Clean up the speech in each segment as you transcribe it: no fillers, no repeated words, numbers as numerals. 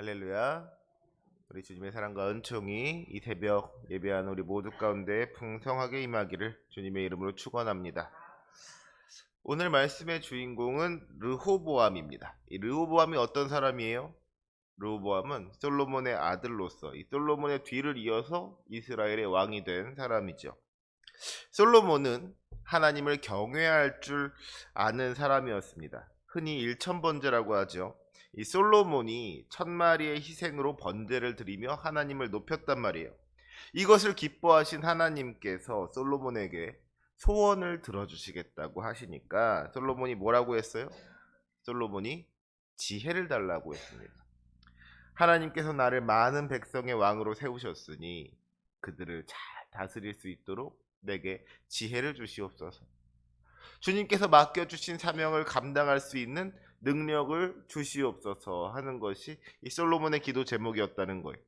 할렐루야. 우리 주님의 사랑과 은총이 이 새벽 예배하는 우리 모두 가운데 풍성하게 임하기를 주님의 이름으로 축원합니다. 오늘 말씀의 주인공은 르호보암입니다. 이 르호보암이 어떤 사람이에요? 르호보암은 솔로몬의 아들로서 이 솔로몬의 뒤를 이어서 이스라엘의 왕이 된 사람이죠. 솔로몬은 하나님을 경외할 줄 아는 사람이었습니다. 흔히 일천번제라고 하죠. 이 솔로몬이 천마리의 희생으로 번제를 드리며 하나님을 높였단 말이에요. 이것을 기뻐하신 하나님께서 솔로몬에게 소원을 들어주시겠다고 하시니까 솔로몬이 뭐라고 했어요? 솔로몬이 지혜를 달라고 했습니다. 하나님께서 나를 많은 백성의 왕으로 세우셨으니 그들을 잘 다스릴 수 있도록 내게 지혜를 주시옵소서. 주님께서 맡겨주신 사명을 감당할 수 있는 능력을 주시옵소서 하는 것이 이 솔로몬의 기도 제목이었다는 거예요.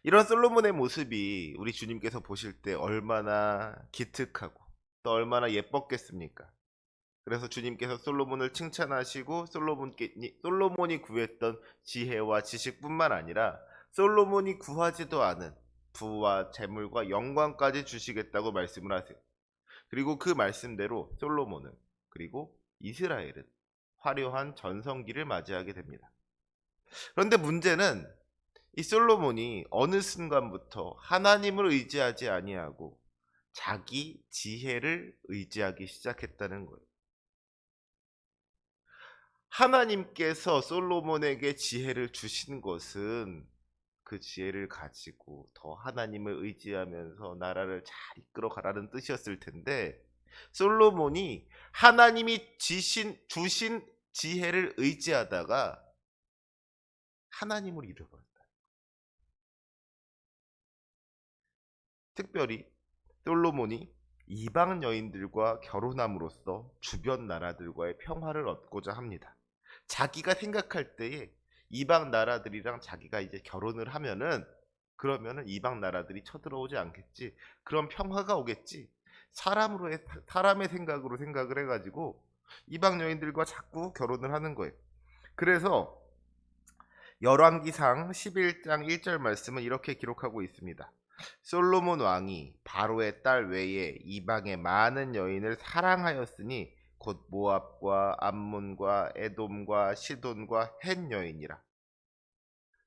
이런 솔로몬의 모습이 우리 주님께서 보실 때 얼마나 기특하고 또 얼마나 예뻤겠습니까? 그래서 주님께서 솔로몬을 칭찬하시고 솔로몬이 구했던 지혜와 지식뿐만 아니라 솔로몬이 구하지도 않은 부와 재물과 영광까지 주시겠다고 말씀을 하세요. 그리고 그 말씀대로 솔로몬은 그리고 이스라엘은 화려한 전성기를 맞이하게 됩니다. 그런데 문제는 이 솔로몬이 어느 순간부터 하나님을 의지하지 아니하고 자기 지혜를 의지하기 시작했다는 거예요. 하나님께서 솔로몬에게 지혜를 주신 것은 그 지혜를 가지고 더 하나님을 의지하면서 나라를 잘 이끌어 가라는 뜻이었을 텐데 솔로몬이 하나님이 주신 지혜를 의지하다가 하나님을 잃어버렸다. 특별히 솔로몬이 이방 여인들과 결혼함으로써 주변 나라들과의 평화를 얻고자 합니다. 자기가 생각할 때에 이방 나라들이랑 자기가 이제 결혼을 하면은 그러면은 이방 나라들이 쳐들어오지 않겠지. 그런 평화가 오겠지. 사람의 생각으로 생각을 해가지고 이방 여인들과 자꾸 결혼을 하는 거예요. 그래서 열왕기상 11장 1절 말씀은 이렇게 기록하고 있습니다. 솔로몬 왕이 바로의 딸 외에 이방의 많은 여인을 사랑하였으니 곧 모압과 암몬과 에돔과 시돈과 헷 여인이라.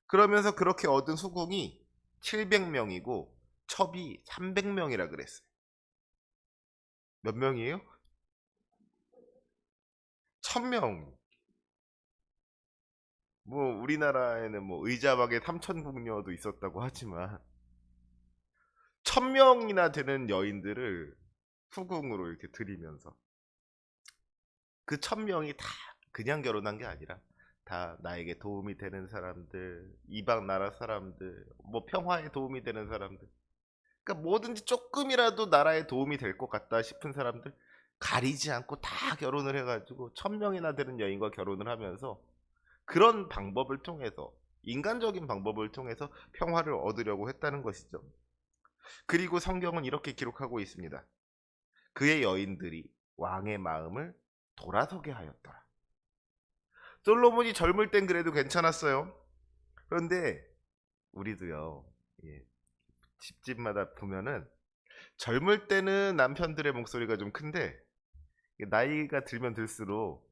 그러면서 그렇게 얻은 후궁이 700명이고 첩이 300명이라 그랬어요. 몇 명이에요? 1000명. 뭐 우리나라에는 뭐 의자박에 삼천궁녀도 있었다고 하지만 1000명이나 되는 여인들을 후궁으로 이렇게 들이면서 그 1000명이 다 그냥 결혼한 게 아니라 다 나에게 도움이 되는 사람들, 이방 나라 사람들, 뭐 평화에 도움이 되는 사람들, 그러니까 뭐든지 조금이라도 나라에 도움이 될 것 같다 싶은 사람들 가리지 않고 다 결혼을 해가지고 1000명이나 되는 여인과 결혼을 하면서 그런 방법을 통해서 인간적인 방법을 통해서 평화를 얻으려고 했다는 것이죠. 그리고 성경은 이렇게 기록하고 있습니다. 그의 여인들이 왕의 마음을 돌아서게 하였더라. 솔로몬이 젊을 땐 그래도 괜찮았어요. 그런데 우리도요, 예, 집집마다 보면은 젊을 때는 남편들의 목소리가 좀 큰데 나이가 들면 들수록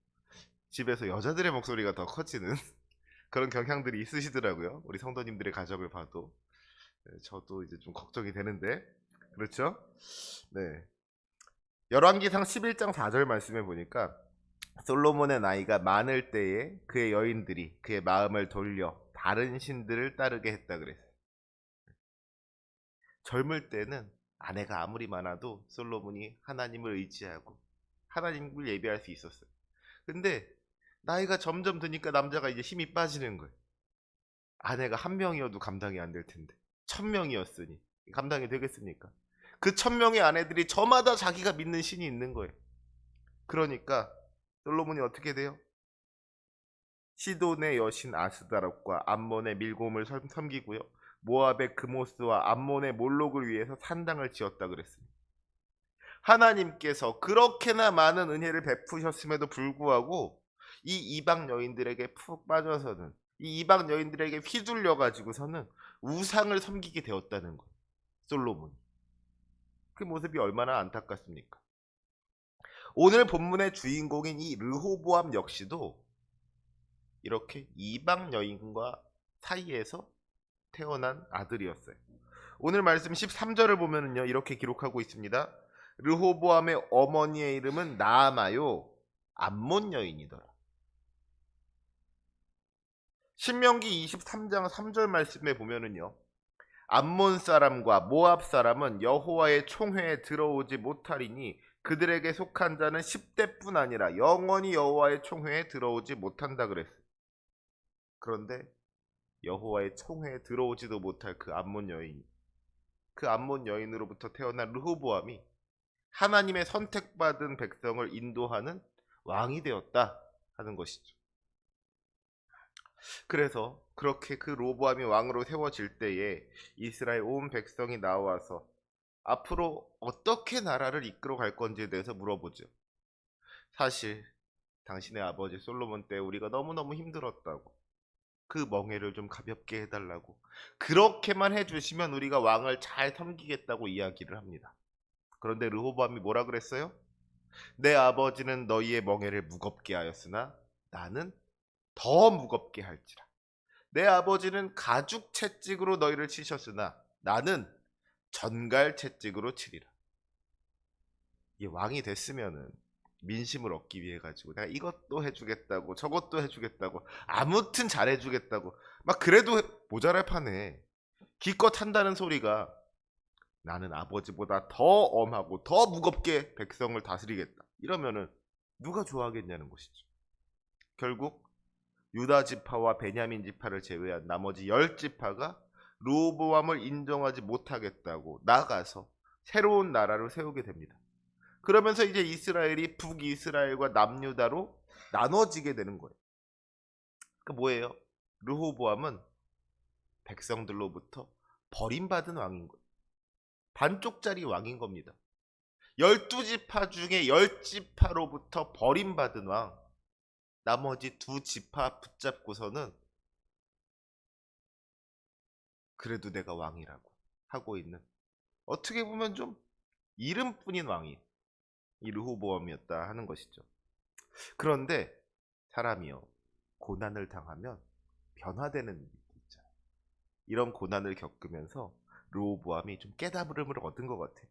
집에서 여자들의 목소리가 더 커지는 그런 경향들이 있으시더라고요. 우리 성도님들의 가정을 봐도 저도 이제 좀 걱정이 되는데 그렇죠? 네. 열왕기상 11장 4절 말씀해 보니까 솔로몬의 나이가 많을 때에 그의 여인들이 그의 마음을 돌려 다른 신들을 따르게 했다 그랬어요. 젊을 때는 아내가 아무리 많아도 솔로몬이 하나님을 의지하고 하나님을 예배할 수 있었어요. 근데 나이가 점점 드니까 남자가 이제 힘이 빠지는 거예요. 아내가 한 명이어도 감당이 안 될 텐데 1000명이었으니 감당이 되겠습니까? 그 1000명의 아내들이 저마다 자기가 믿는 신이 있는 거예요. 그러니까 솔로몬이 어떻게 돼요? 시돈의 여신 아스다롯과 암몬의 밀곰을 섬기고요. 모압의 그모스와 암몬의 몰록을 위해서 산당을 지었다 그랬습니다. 하나님께서 그렇게나 많은 은혜를 베푸셨음에도 불구하고 이 이방 여인들에게 푹 빠져서는 이 이방 여인들에게 휘둘려 가지고서는 우상을 섬기게 되었다는 거예요. 솔로몬이. 그 모습이 얼마나 안타깝습니까? 오늘 본문의 주인공인 이 르호보암 역시도 이렇게 이방 여인과 사이에서 태어난 아들이었어요. 오늘 말씀 13절을 보면은요, 이렇게 기록하고 있습니다. 르호보암의 어머니의 이름은 나아마요 암몬 여인이더라. 신명기 23장 3절 말씀에 보면은요, 암몬 사람과 모압 사람은 여호와의 총회에 들어오지 못하리니 그들에게 속한 자는 10대뿐 아니라 영원히 여호와의 총회에 들어오지 못한다 그랬어요. 그런데 여호와의 총회에 들어오지도 못할 그 암몬 여인, 그 암몬 여인으로부터 태어난 르호보암이 하나님의 선택받은 백성을 인도하는 왕이 되었다 하는 것이죠. 그래서 그렇게 그 로보암이 왕으로 세워질 때에 이스라엘 온 백성이 나와서 앞으로 어떻게 나라를 이끌어 갈 건지에 대해서 물어보죠. 사실 당신의 아버지 솔로몬 때 우리가 너무너무 힘들었다고, 그 멍해를 좀 가볍게 해달라고, 그렇게만 해주시면 우리가 왕을 잘 섬기겠다고 이야기를 합니다. 그런데 르호보암이 뭐라 그랬어요? 내 아버지는 너희의 멍해를 무겁게 하였으나 나는 더 무겁게 할지라. 내 아버지는 가죽 채찍으로 너희를 치셨으나 나는 전갈 채찍으로 치리라. 이게 왕이 됐으면은 민심을 얻기 위해 가지고 내가 이것도 해주겠다고 저것도 해주겠다고 아무튼 잘해주겠다고 막 그래도 모자랄 판에 기껏 한다는 소리가 나는 아버지보다 더 엄하고 더 무겁게 백성을 다스리겠다 이러면은 누가 좋아하겠냐는 것이죠. 결국 유다 지파와 베냐민 지파를 제외한 나머지 10지파가 르호보암을 인정하지 못하겠다고 나가서 새로운 나라를 세우게 됩니다. 그러면서 이제 이스라엘이 북이스라엘과 남유다로 나눠지게 되는 거예요. 그 뭐예요? 르호보암은 백성들로부터 버림받은 왕인 거예요. 반쪽짜리 왕인 겁니다. 12지파 중에 10지파로부터 버림받은 왕, 나머지 2지파 붙잡고서는 그래도 내가 왕이라고 하고 있는, 어떻게 보면 좀 이름뿐인 왕이 이 르호보암이었다 하는 것이죠. 그런데 사람이요, 고난을 당하면 변화되는 일이 있잖아요. 이런 고난을 겪으면서 르호보암이 좀 깨달음을 얻은 것 같아요.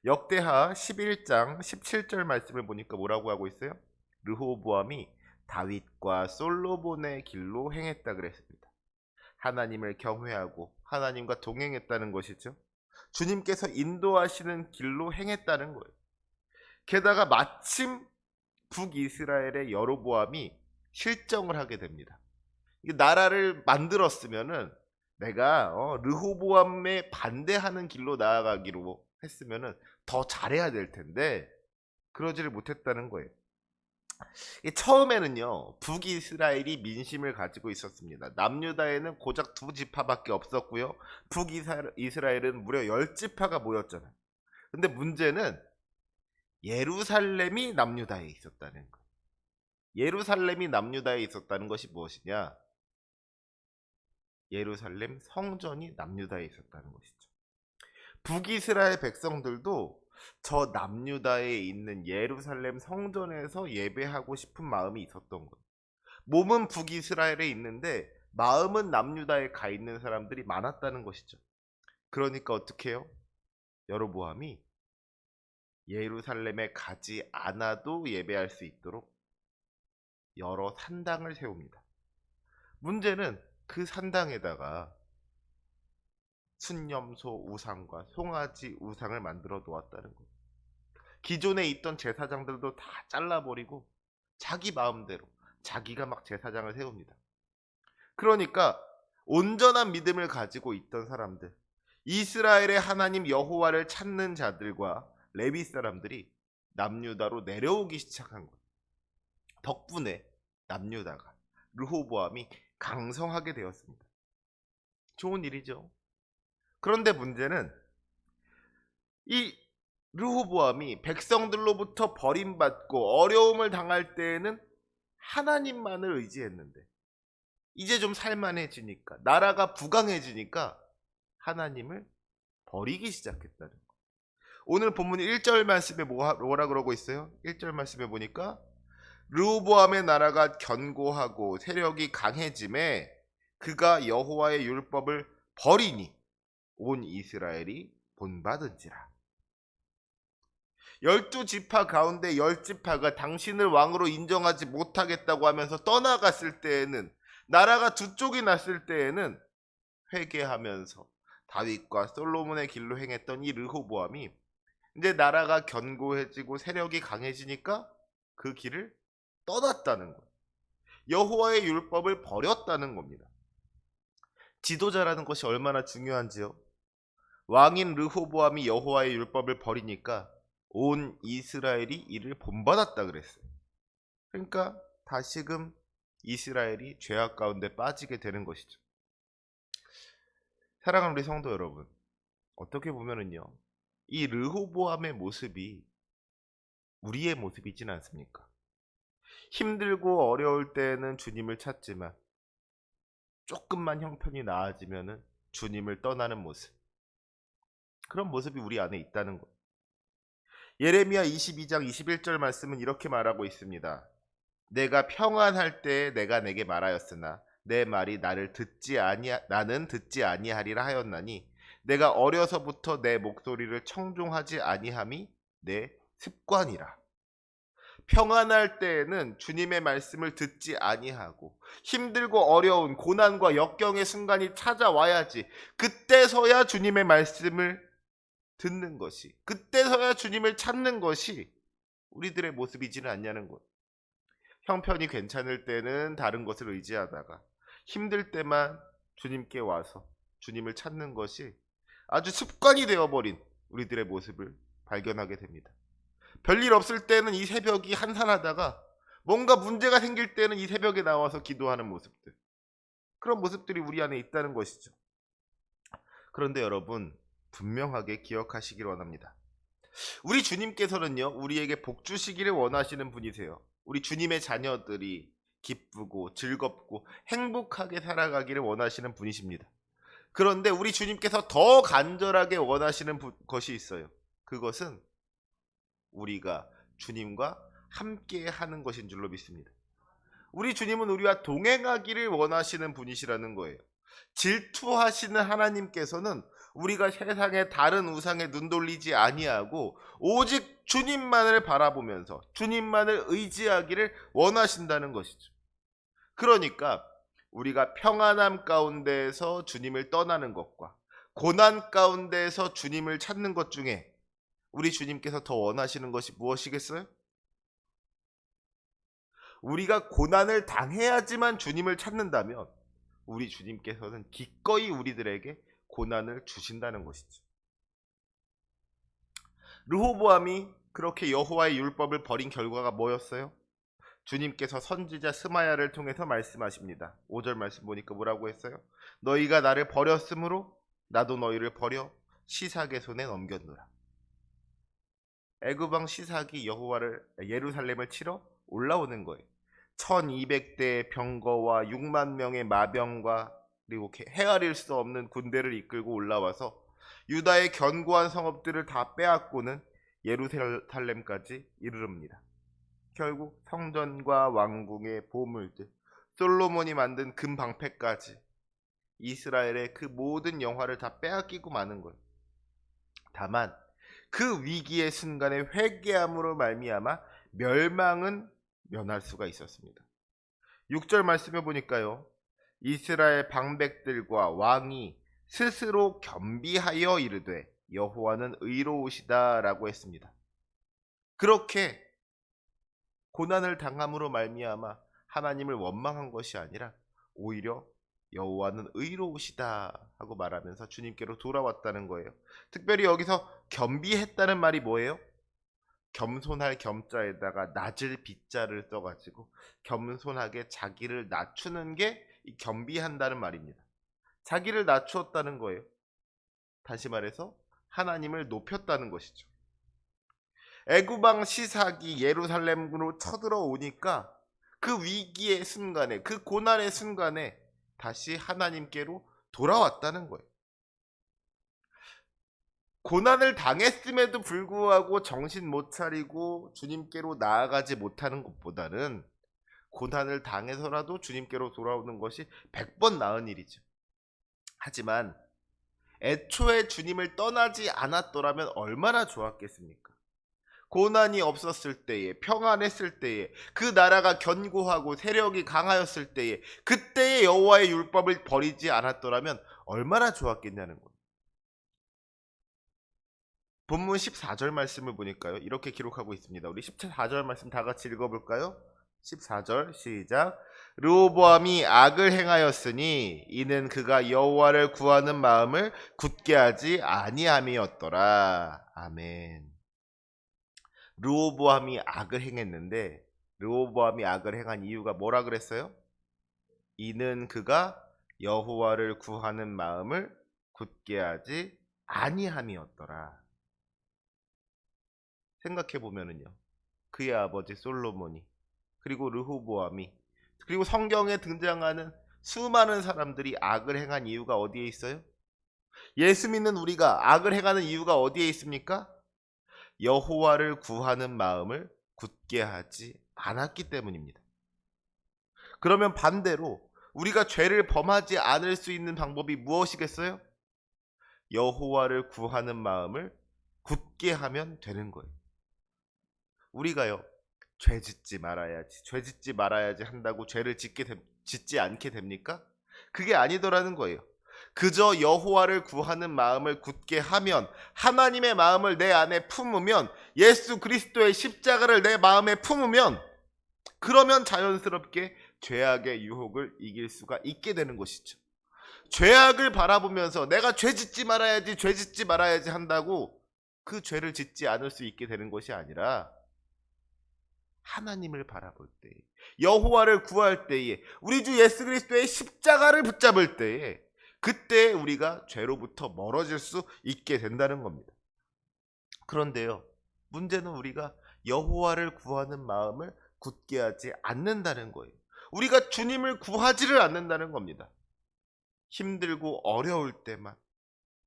역대하 11장 17절 말씀을 보니까 뭐라고 하고 있어요? 르호보암이 다윗과 솔로몬의 길로 행했다 그랬습니다. 하나님을 경외하고 하나님과 동행했다는 것이죠. 주님께서 인도하시는 길로 행했다는 거예요. 게다가 마침 북이스라엘의 여로보암이 실정을 하게 됩니다. 나라를 만들었으면은 내가 르호보암에 반대하는 길로 나아가기로 했으면은 더 잘해야 될 텐데 그러지를 못했다는 거예요. 처음에는요, 북이스라엘이 민심을 가지고 있었습니다. 남유다에는 고작 2지파밖에 없었고요, 북이스라엘은 무려 10지파가 모였잖아요. 근데 문제는 예루살렘이 남유다에 있었다는 거예요. 예루살렘이 남유다에 있었다는 것이 무엇이냐? 예루살렘 성전이 남유다에 있었다는 것이죠. 북이스라엘 백성들도 저 남유다에 있는 예루살렘 성전에서 예배하고 싶은 마음이 있었던 거예요. 몸은 북이스라엘에 있는데 마음은 남유다에 가 있는 사람들이 많았다는 것이죠. 그러니까 어떻게 해요? 여로보암이 예루살렘에 가지 않아도 예배할 수 있도록 여러 산당을 세웁니다. 문제는 그 산당에다가 순념소 우상과 송아지 우상을 만들어 놓았다는 거예요. 기존에 있던 제사장들도 다 잘라버리고 자기 마음대로 자기가 막 제사장을 세웁니다. 그러니까 온전한 믿음을 가지고 있던 사람들, 이스라엘의 하나님 여호와를 찾는 자들과 레위 사람들이 남유다로 내려오기 시작한 거예요. 덕분에 남유다가, 르호보암이 강성하게 되었습니다. 좋은 일이죠. 그런데 문제는 이 르호보암이 백성들로부터 버림받고 어려움을 당할 때에는 하나님만을 의지했는데 이제 좀 살만해지니까, 나라가 부강해지니까 하나님을 버리기 시작했다는 거예요. 오늘 본문 1절 말씀에 뭐라 그러고 있어요? 1절 말씀에 보니까 르호보암의 나라가 견고하고 세력이 강해짐에 그가 여호와의 율법을 버리니 온 이스라엘이 본받은지라. 12지파 가운데 10지파가 당신을 왕으로 인정하지 못하겠다고 하면서 떠나갔을 때에는, 나라가 두 쪽이 났을 때에는 회개하면서 다윗과 솔로몬의 길로 행했던 이 르호보암이 이제 나라가 견고해지고 세력이 강해지니까 그 길을 떠났다는 거예요. 여호와의 율법을 버렸다는 겁니다. 지도자라는 것이 얼마나 중요한지요. 왕인 르호보암이 여호와의 율법을 버리니까 온 이스라엘이 이를 본받았다 그랬어요. 그러니까 다시금 이스라엘이 죄악 가운데 빠지게 되는 것이죠. 사랑하는 우리 성도 여러분, 어떻게 보면은요, 이 르호보암의 모습이 우리의 모습이진 않습니까? 힘들고 어려울 때는 주님을 찾지만 조금만 형편이 나아지면은 주님을 떠나는 모습, 그런 모습이 우리 안에 있다는 것. 예레미야 22장 21절 말씀은 이렇게 말하고 있습니다. 내가 평안할 때에 내가 내게 말하였으나 내 말이 나는 듣지 아니하리라 하였나니 내가 어려서부터 내 목소리를 청종하지 아니함이 내 습관이라. 평안할 때에는 주님의 말씀을 듣지 아니하고 힘들고 어려운 고난과 역경의 순간이 찾아와야지 그때서야 주님의 말씀을 듣는 것이, 그때서야 주님을 찾는 것이 우리들의 모습이지는 않냐는 것. 형편이 괜찮을 때는 다른 것을 의지하다가 힘들 때만 주님께 와서 주님을 찾는 것이 아주 습관이 되어버린 우리들의 모습을 발견하게 됩니다. 별일 없을 때는 이 새벽이 한산하다가 뭔가 문제가 생길 때는 이 새벽에 나와서 기도하는 모습들, 그런 모습들이 우리 안에 있다는 것이죠. 그런데 여러분, 분명하게 기억하시길 원합니다. 우리 주님께서는요, 우리에게 복 주시기를 원하시는 분이세요. 우리 주님의 자녀들이 기쁘고 즐겁고 행복하게 살아가기를 원하시는 분이십니다. 그런데 우리 주님께서 더 간절하게 원하시는 것이 있어요. 그것은 우리가 주님과 함께 하는 것인 줄로 믿습니다. 우리 주님은 우리와 동행하기를 원하시는 분이시라는 거예요. 질투하시는 하나님께서는 우리가 세상의 다른 우상에 눈 돌리지 아니하고 오직 주님만을 바라보면서 주님만을 의지하기를 원하신다는 것이죠. 그러니까 우리가 평안함 가운데에서 주님을 떠나는 것과 고난 가운데에서 주님을 찾는 것 중에 우리 주님께서 더 원하시는 것이 무엇이겠어요? 우리가 고난을 당해야지만 주님을 찾는다면 우리 주님께서는 기꺼이 우리들에게 고난을 주신다는 것이죠. 르호보암이 그렇게 여호와의 율법을 버린 결과가 뭐였어요? 주님께서 선지자 스마야를 통해서 말씀하십니다. 5절 말씀 보니까 뭐라고 했어요? 너희가 나를 버렸으므로 나도 너희를 버려 시삭의 손에 넘겼노라. 애굽 왕 시삭이 예루살렘을 치러 올라오는 거예요. 1200대의 병거와 6만 명의 마병과 그리고 헤아릴 수 없는 군대를 이끌고 올라와서 유다의 견고한 성읍들을 다 빼앗고는 예루살렘까지 이르릅니다. 결국 성전과 왕궁의 보물들, 솔로몬이 만든 금 방패까지 이스라엘의 그 모든 영화를 다 빼앗기고 마는 거예요. 다만 그 위기의 순간에 회개함으로 말미암아 멸망은 면할 수가 있었습니다. 6절 말씀해 보니까요, 이스라엘 방백들과 왕이 스스로 겸비하여 이르되 여호와는 의로우시다 라고 했습니다. 그렇게 고난을 당함으로 말미암아 하나님을 원망한 것이 아니라 오히려 여호와는 의로우시다 하고 말하면서 주님께로 돌아왔다는 거예요. 특별히 여기서 겸비했다는 말이 뭐예요? 겸손할 겸자에다가 낮을 비자를 써가지고 겸손하게 자기를 낮추는 게 이 겸비한다는 말입니다. 자기를 낮추었다는 거예요. 다시 말해서 하나님을 높였다는 것이죠. 애굽 왕 시삭이 예루살렘으로 쳐들어오니까 그 위기의 순간에, 그 고난의 순간에 다시 하나님께로 돌아왔다는 거예요. 고난을 당했음에도 불구하고 정신 못 차리고 주님께로 나아가지 못하는 것보다는 고난을 당해서라도 주님께로 돌아오는 것이 100번 나은 일이죠. 하지만 애초에 주님을 떠나지 않았더라면 얼마나 좋았겠습니까? 고난이 없었을 때에, 평안했을 때에, 그 나라가 견고하고 세력이 강하였을 때에, 그때의 여호와의 율법을 버리지 않았더라면 얼마나 좋았겠냐는 거예요. 본문 14절 말씀을 보니까요, 이렇게 기록하고 있습니다. 우리 14절 말씀 다 같이 읽어볼까요? 14절 시작. 르호보암이 악을 행하였으니 이는 그가 여호와를 구하는 마음을 굳게 하지 아니함이었더라. 아멘. 르호보암이 악을 행했는데, 르호보암이 악을 행한 이유가 뭐라 그랬어요? 이는 그가 여호와를 구하는 마음을 굳게 하지 아니함이었더라. 생각해 보면은요, 그의 아버지 솔로몬이, 그리고 르호보암이, 그리고 성경에 등장하는 수많은 사람들이 악을 행한 이유가 어디에 있어요? 예수 믿는 우리가 악을 행하는 이유가 어디에 있습니까? 여호와를 구하는 마음을 굳게 하지 않았기 때문입니다. 그러면 반대로 우리가 죄를 범하지 않을 수 있는 방법이 무엇이겠어요? 여호와를 구하는 마음을 굳게 하면 되는 거예요. 우리가요, 죄 짓지 말아야지 한다고 죄를 짓지 않게 됩니까? 그게 아니더라는 거예요. 그저 여호와를 구하는 마음을 굳게 하면, 하나님의 마음을 내 안에 품으면, 예수 그리스도의 십자가를 내 마음에 품으면, 그러면 자연스럽게 죄악의 유혹을 이길 수가 있게 되는 것이죠. 죄악을 바라보면서 내가 죄 짓지 말아야지 한다고 그 죄를 짓지 않을 수 있게 되는 것이 아니라, 하나님을 바라볼 때에, 여호와를 구할 때에, 우리 주 예수 그리스도의 십자가를 붙잡을 때에, 그때 우리가 죄로부터 멀어질 수 있게 된다는 겁니다. 그런데요, 문제는 우리가 여호와를 구하는 마음을 굳게 하지 않는다는 거예요. 우리가 주님을 구하지를 않는다는 겁니다. 힘들고 어려울 때만,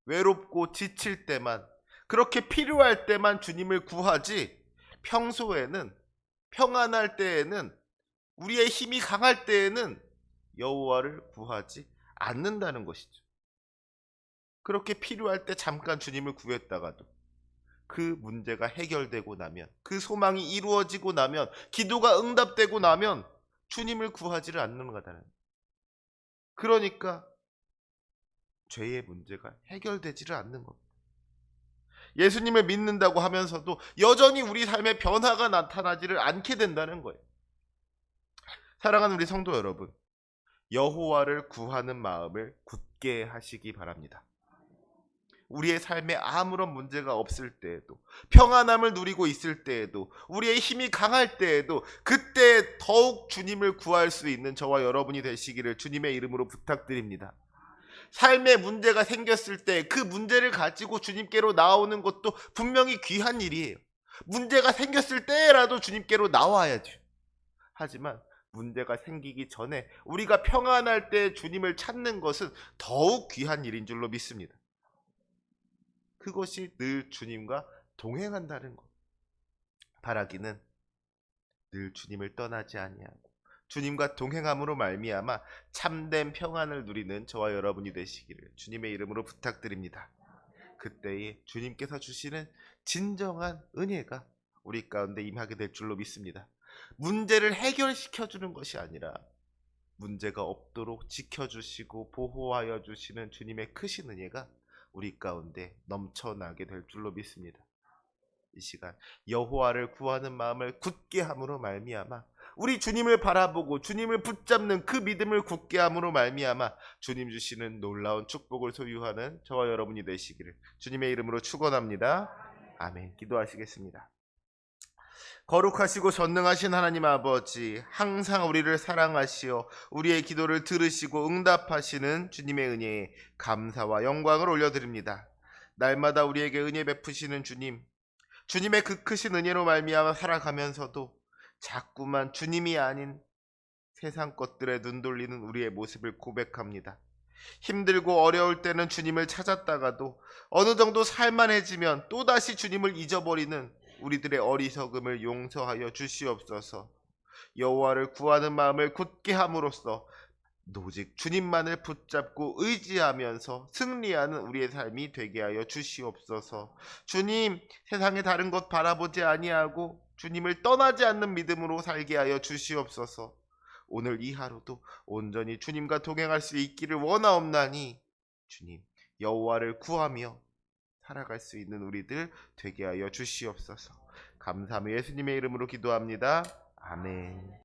외롭고 지칠 때만, 그렇게 필요할 때만 주님을 구하지, 평소에는, 평안할 때에는, 우리의 힘이 강할 때에는 여호와를 구하지 않는다는 것이죠. 그렇게 필요할 때 잠깐 주님을 구했다가도 그 문제가 해결되고 나면, 그 소망이 이루어지고 나면, 기도가 응답되고 나면 주님을 구하지를 않는 거다는. 그러니까 죄의 문제가 해결되지를 않는 겁니다. 예수님을 믿는다고 하면서도 여전히 우리 삶에 변화가 나타나지를 않게 된다는 거예요. 사랑하는 우리 성도 여러분, 여호와를 구하는 마음을 굳게 하시기 바랍니다. 우리의 삶에 아무런 문제가 없을 때에도, 평안함을 누리고 있을 때에도, 우리의 힘이 강할 때에도, 그때 더욱 주님을 구할 수 있는 저와 여러분이 되시기를 주님의 이름으로 부탁드립니다. 삶에 문제가 생겼을 때 그 문제를 가지고 주님께로 나오는 것도 분명히 귀한 일이에요. 문제가 생겼을 때라도 주님께로 나와야죠. 하지만 문제가 생기기 전에 우리가 평안할 때 주님을 찾는 것은 더욱 귀한 일인 줄로 믿습니다. 그것이 늘 주님과 동행한다는 것. 바라기는 늘 주님을 떠나지 아니하고 주님과 동행함으로 말미암아 참된 평안을 누리는 저와 여러분이 되시기를 주님의 이름으로 부탁드립니다. 그때에 주님께서 주시는 진정한 은혜가 우리 가운데 임하게 될 줄로 믿습니다. 문제를 해결시켜 주는 것이 아니라 문제가 없도록 지켜주시고 보호하여 주시는 주님의 크신 은혜가 우리 가운데 넘쳐나게 될 줄로 믿습니다. 이 시간 여호와를 구하는 마음을 굳게 함으로 말미암아, 우리 주님을 바라보고 주님을 붙잡는 그 믿음을 굳게 함으로 말미암아 주님 주시는 놀라운 축복을 소유하는 저와 여러분이 되시기를 주님의 이름으로 축원합니다. 아멘. 기도하시겠습니다. 거룩하시고 전능하신 하나님 아버지, 항상 우리를 사랑하시어 우리의 기도를 들으시고 응답하시는 주님의 은혜에 감사와 영광을 올려드립니다. 날마다 우리에게 은혜 베푸시는 주님, 주님의 그 크신 은혜로 말미암아 살아가면서도 자꾸만 주님이 아닌 세상 것들에 눈 돌리는 우리의 모습을 고백합니다. 힘들고 어려울 때는 주님을 찾았다가도 어느 정도 살만해지면 또다시 주님을 잊어버리는 우리들의 어리석음을 용서하여 주시옵소서. 여호와를 구하는 마음을 굳게 함으로써 오직 주님만을 붙잡고 의지하면서 승리하는 우리의 삶이 되게 하여 주시옵소서. 주님, 세상의 다른 것 바라보지 아니하고 주님을 떠나지 않는 믿음으로 살게 하여 주시옵소서. 오늘 이 하루도 온전히 주님과 동행할 수 있기를 원하옵나니 주님, 여호와를 구하며 살아갈 수 있는 우리들 되게 하여 주시옵소서. 감사하며 예수님의 이름으로 기도합니다. 아멘.